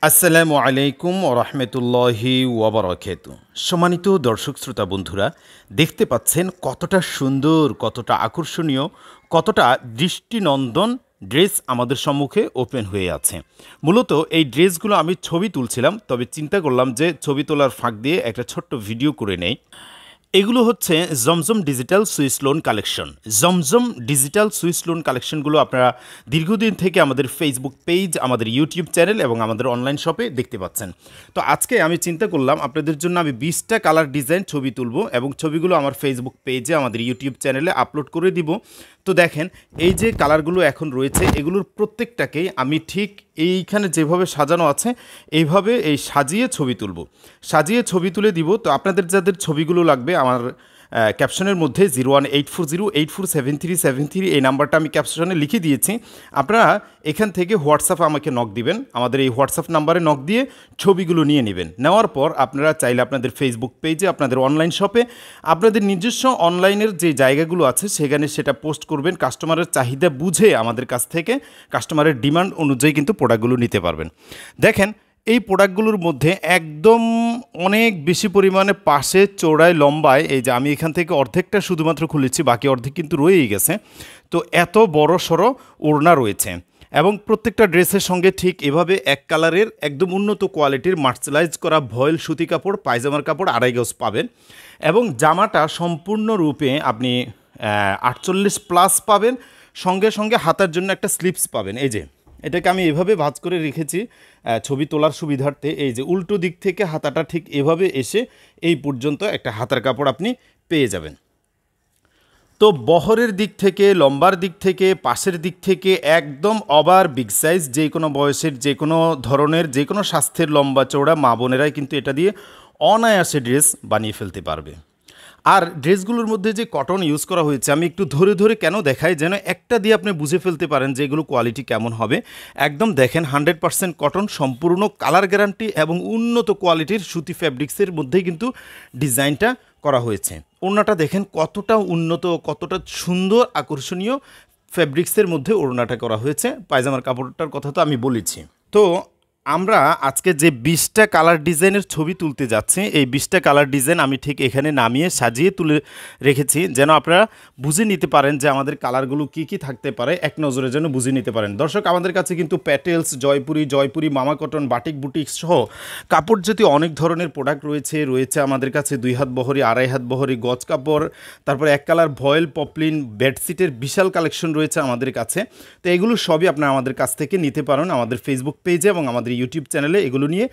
আসসালামু আলাইকুম ওরহমতুল্লাহি ওয়াবারাকাতু। সম্মানিত দর্শক শ্রোতা বন্ধুরা, দেখতে পাচ্ছেন কতটা সুন্দর, কতটা আকর্ষণীয়, কতটা দৃষ্টিনন্দন ড্রেস আমাদের সম্মুখে ওপেন হয়ে আছে। মূলত এই ড্রেসগুলো আমি ছবি তুলছিলাম, তবে চিন্তা করলাম যে ছবি তোলার ফাঁক দিয়ে একটা ছোট্ট ভিডিও করে নেই। এগুলো হচ্ছে জমজম ডিজিটাল সুইস লোন কালেকশন। জমজম ডিজিটাল সুইস লোন কালেকশনগুলো আপনারা দীর্ঘদিন থেকে আমাদের ফেসবুক পেজ, আমাদের ইউটিউব চ্যানেল এবং আমাদের অনলাইন শপে দেখতে পাচ্ছেন। তো আজকে আমি চিন্তা করলাম আপনাদের জন্য আমি 20টা কালার ডিজাইন ছবি তুলব এবং ছবিগুলো আমার ফেসবুক পেজে, আমাদের ইউটিউব চ্যানেলে আপলোড করে দিব। তো দেখেন, এই যে কালারগুলো এখন রয়েছে, এগুলোর প্রত্যেকটাকেই আমি ঠিক এইখানে যেভাবে সাজানো আছে এইভাবে সাজিয়ে ছবি তুলব, সাজিয়ে ছবি তুলে দিব। তো আপনাদের যাদের ছবিগুলো লাগবে, আমার ক্যাপশনের মধ্যে 0180847373 এই নাম্বারটা আমি ক্যাপশনে লিখে দিয়েছি। আপনারা এখান থেকে হোয়াটসঅ্যাপে আমাকে নক দিবেন, আমাদের এই হোয়াটসঅ্যাপ নাম্বারে নক দিয়ে ছবিগুলো নিয়ে নেবেন। নেওয়ার পর আপনারা চাইলে আপনাদের ফেসবুক পেজে, আপনাদের অনলাইন শপে, আপনাদের নিজস্ব অনলাইনের যে জায়গাগুলো আছে সেখানে সেটা পোস্ট করবেন। কাস্টমারের চাহিদা বুঝে আমাদের কাছ থেকে কাস্টমারের ডিমান্ড অনুযায়ী কিন্তু প্রোডাক্টগুলো নিতে পারবেন। দেখেন, এই প্রোডাক্টগুলোর মধ্যে একদম অনেক বেশি পরিমাণে পাশে চৌড়ায় লম্বায়, এই যে আমি এখান থেকে অর্ধেকটা শুধুমাত্র খুলেছি, বাকি অর্ধেক কিন্তু রয়েই গেছে। তো এত বড় সড়ো ওড়না রয়েছে এবং প্রত্যেকটা ড্রেসের সঙ্গে ঠিক এভাবে এক কালারের একদম উন্নত কোয়ালিটির মার্সেলাইজ করা ভয়েল সুতি কাপড়, পায়জামার কাপড় 2.5 গজ পাবেন এবং জামাটা সম্পূর্ণরূপে আপনি 48+ পাবেন। সঙ্গে সঙ্গে হাতার জন্য একটা স্লিপস পাবেন। এই যে এটাকে আমি এভাবে ভাঁজ করে রেখেছি ছবি তোলার সুবিধার্থে। এই যে উল্টো দিক থেকে হাতাটা ঠিক এভাবে এসে এই পর্যন্ত একটা হাতার কাপড় আপনি পেয়ে যাবেন। তো বহরের দিক থেকে, লম্বার দিক থেকে, পাশের দিক থেকে একদম ওভার বিগ সাইজ, যে কোনো বয়সের, যে কোনো ধরনের, যে কোনো স্বাস্থ্যের লম্বা চৌড়া মা বোনেরাই কিন্তু এটা দিয়ে অনায়াসে ড্রেস বানিয়ে ফেলতে পারবে। আর ড্রেসগুলোর মধ্যে যে কটন ইউজ করা হয়েছে, আমি একটু ধরে ধরে কেন দেখাই, যেন একটা দিয়ে আপনি বুঝে ফেলতে পারেন যে এগুলো কোয়ালিটি কেমন হবে। একদম দেখেন, 100% কটন, সম্পূর্ণ কালার গ্যারান্টি এবং উন্নত কোয়ালিটির সুতি ফ্যাব্রিক্সের মধ্যেই কিন্তু ডিজাইনটা করা হয়েছে। ওড়নাটা দেখেন কতটা উন্নত, কতটা সুন্দর, আকর্ষণীয় ফ্যাব্রিক্সের মধ্যে ওড়নাটা করা হয়েছে। পায়জামার কাপড়টার কথা তো আমি বলেছি। তো আমরা আজকে যে 20টা কালার ডিজাইনের ছবি তুলতে যাচ্ছি, এই 20টা কালার ডিজাইন আমি ঠিক এখানে নামিয়ে সাজিয়ে তুলে রেখেছি, যেন আপনারা বুঝে নিতে পারেন যে আমাদের কালারগুলো কি কি থাকতে পারে, এক নজরে যেন বুঝে নিতে পারেন। দর্শক, আমাদের কাছে কিন্তু প্যাটেলস, জয়পুরি, মামা কটন, বাটিক বুটিক সহ কাপড় জাতীয় অনেক ধরনের প্রোডাক্ট রয়েছে আমাদের কাছে। 2 হাত বহরি, 2.5 হাত বহরি, গজ কাপড়, তারপর এক কালার ভয়েল, পপলিন, বেডশিটের বিশাল কালেকশন রয়েছে আমাদের কাছে। তো এগুলো সবই আপনারা আমাদের কাছ থেকে নিতে পারেন। আমাদের ফেসবুক পেজে এবং আমাদের ইউটিউব চ্যানেলে এগুলো নিয়ে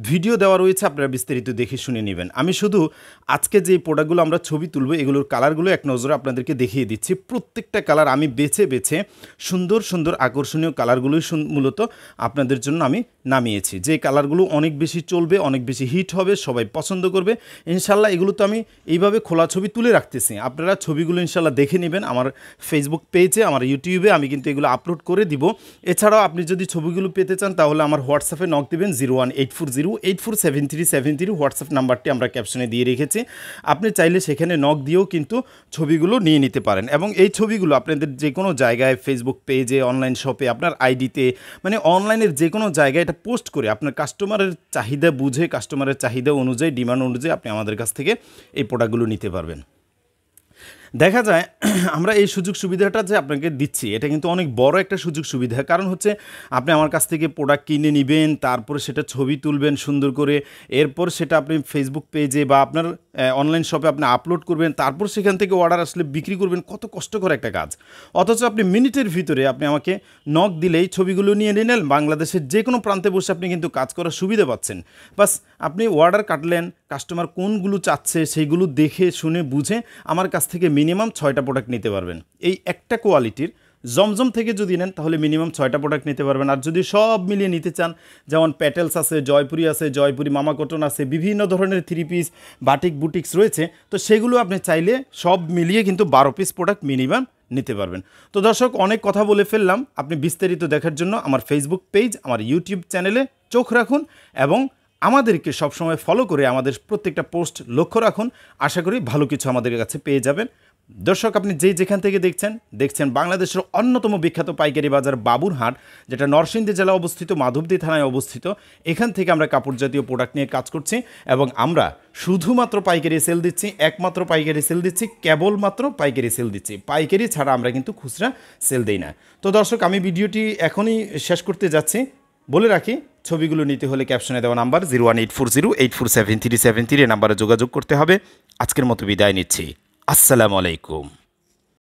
ভিডিও দেওয়া রয়েছে, আপনারা বিস্তারিত দেখে শুনে নেবেন। আমি শুধু আজকে যে প্রোডাক্টগুলো আমরা ছবি তুলব, এগুলোর কালারগুলো এক নজরে আপনাদেরকে দেখিয়ে দিচ্ছি। প্রত্যেকটা কালার আমি বেছে বেছে সুন্দর সুন্দর আকর্ষণীয় কালারগুলোই মূলত আপনাদের জন্য আমি নামিয়েছি। যে কালারগুলো অনেক বেশি চলবে, অনেক বেশি হিট হবে, সবাই পছন্দ করবে ইনশাল্লাহ। এগুলো তো আমি এইভাবে খোলা ছবি তুলে রাখতেছি, আপনারা ছবিগুলো ইনশাল্লাহ দেখে নেবেন। আমার ফেসবুক পেজে, আমার ইউটিউবে আমি কিন্তু এগুলো আপলোড করে দিব। এছাড়াও আপনি যদি ছবিগুলো পেতে চান তাহলে আমার হোয়াটসঅ্যাপে নক দেবেন, 0180847373 হোয়াটসঅ্যাপ নাম্বারটি আমরা ক্যাপশনে দিয়ে রেখেছি। আপনি চাইলে সেখানে নক দিয়েও কিন্তু ছবিগুলো নিয়ে নিতে পারেন এবং এই ছবিগুলো আপনাদের যে কোনো জায়গায়, ফেসবুক পেজে, অনলাইন শপে, আপনার আইডিতে, মানে অনলাইনের যে কোনো জায়গায় এটা পোস্ট করে আপনার কাস্টমারের চাহিদা বুঝে, কাস্টমারের চাহিদা অনুযায়ী, ডিমান্ড অনুযায়ী আপনি আমাদের কাছ থেকে এই প্রোডাক্টগুলো নিতে পারবেন। দেখা যায় আমরা এই সুযোগ সুবিধাটা যে আপনাকে দিচ্ছি, এটা কিন্তু অনেক বড় একটা সুযোগ সুবিধা। কারণ হচ্ছে আপনি আমার কাছ থেকে প্রোডাক্ট কিনে নেবেন, তারপরে সেটা ছবি তুলবেন সুন্দর করে, এরপর সেটা আপনি ফেসবুক পেজে বা আপনার অনলাইন শপে আপনি আপলোড করবেন, তারপর সেখান থেকে অর্ডার আসলে বিক্রি করবেন। কত কষ্টকর একটা কাজ। অথচ আপনি মিনিটের ভিতরে আপনি আমাকে নক দিলেই ছবিগুলো নিয়ে নিলেন, বাংলাদেশের যে কোনো প্রান্তে বসে আপনি কিন্তু কাজ করার সুবিধা পাচ্ছেন। বাস আপনি অর্ডার কাটলেন, কাস্টমার কোনগুলো চাচ্ছে সেইগুলো দেখে শুনে বুঝে আমার কাছ থেকে মিনিমাম 6টা প্রোডাক্ট নিতে পারবেন। এই একটা কোয়ালিটির জমজম থেকে যদি নেন তাহলে মিনিমাম 6টা প্রোডাক্ট নিতে পারবেন। আর যদি সব মিলিয়ে নিতে চান, যেমন প্যাটেলস আছে, জয়পুরি, মামা কটন আছে, বিভিন্ন ধরনের 3 পিস, বাটিক বুটিক্স রয়েছে, তো সেগুলো আপনি চাইলে সব মিলিয়ে কিন্তু 12 পিস প্রোডাক্ট মিনিমাম নিতে পারবেন। তো দর্শক, অনেক কথা বলে ফেললাম। আপনি বিস্তারিত দেখার জন্য আমার ফেসবুক পেজ, আমার ইউটিউব চ্যানেলে চোখ রাখুন এবং আমাদেরকে সবসময় ফলো করে আমাদের প্রত্যেকটা পোস্ট লক্ষ্য রাখুন। আশা করি ভালো কিছু আমাদের কাছে পেয়ে যাবেন। দর্শক, আপনি যেখান থেকে দেখছেন বাংলাদেশের অন্যতম বিখ্যাত পাইকারি বাজার বাবুরহাট, যেটা নরসিংদী জেলা অবস্থিত, মাধবদী থানায় অবস্থিত। এখান থেকে আমরা কাপড় জাতীয় প্রোডাক্ট নিয়ে কাজ করছি এবং আমরা শুধুমাত্র পাইকারি সেল দিচ্ছি, একমাত্র পাইকারি সেল দিচ্ছি, কেবলমাত্র পাইকারি সেল দিচ্ছি। পাইকারি ছাড়া আমরা কিন্তু খুচরা সেল দিই না। তো দর্শক, আমি ভিডিওটি এখনই শেষ করতে যাচ্ছি। বলে রাখি, ছবিগুলো নিতে হলে ক্যাপশনে দেওয়া নাম্বার 01840847373 নাম্বারে যোগাযোগ করতে হবে। আজকের মতো বিদায় নিচ্ছি। আসসালামু আলাইকুম।